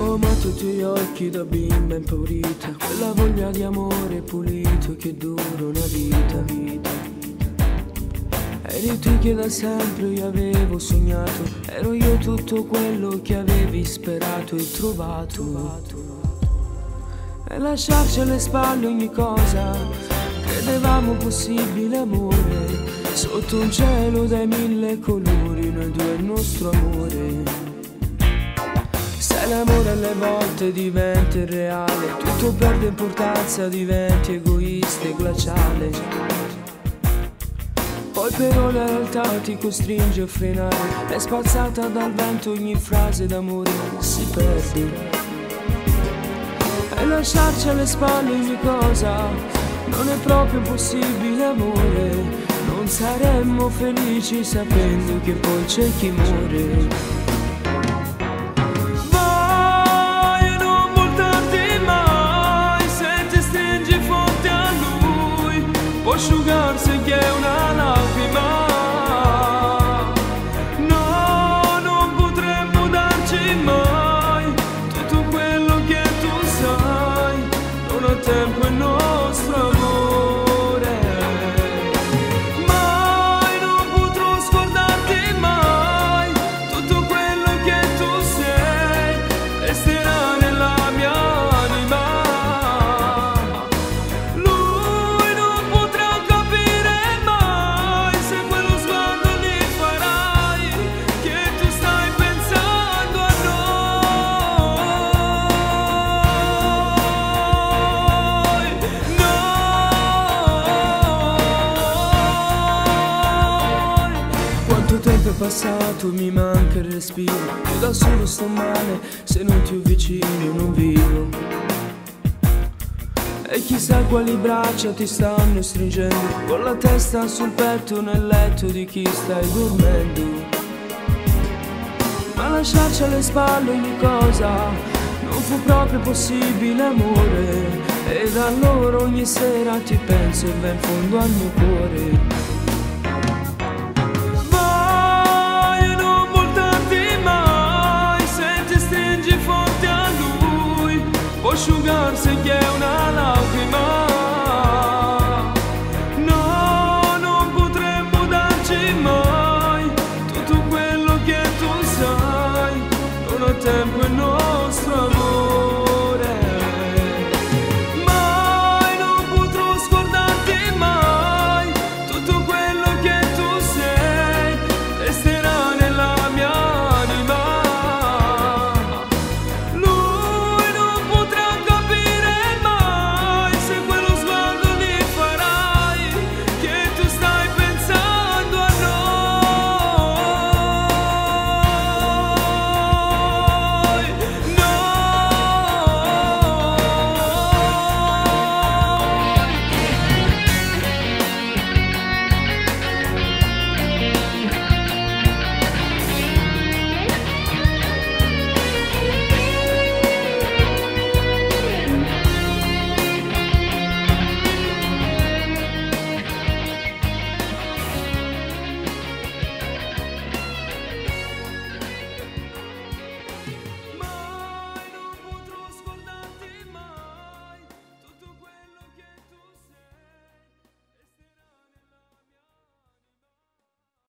Ho amato i tuoi occhi da bimba impaurita, quella voglia di amore pulito che dura una vita. Eri tu che da sempre io avevo sognato, ero io tutto quello che avevi sperato e trovato. E lasciarci alle spalle ogni cosa, credevamo possibile amore, sotto un cielo dai mille colori, noi due il nostro amore. Se l'amore alle volte diventa irreale, tutto perde importanza, diventi egoista e glaciale. Poi però la realtà ti costringe a frenare, è spazzata dal vento ogni frase d'amore si perde. E lasciarci alle spalle ogni cosa, non è proprio possibile amore, non saremmo felici sapendo che poi c'è chi muore. Può asciugarsi che è una lacrima. No, non potremmo darci mai tutto quello che tu sai, non ho tempo il nostro amore. Mai non potrò scordarti mai, tutto quello che tu sei resterà nella mia anima. Tempo è passato, mi manca il respiro, io da solo sto male, se non ti ho vicino non vivo. E chissà quali braccia ti stanno stringendo, con la testa sul petto nel letto di chi stai dormendo. Ma lasciarci alle spalle ogni cosa, non fu proprio possibile amore, ed allora ogni sera ti penso e va in fondo al mio cuore.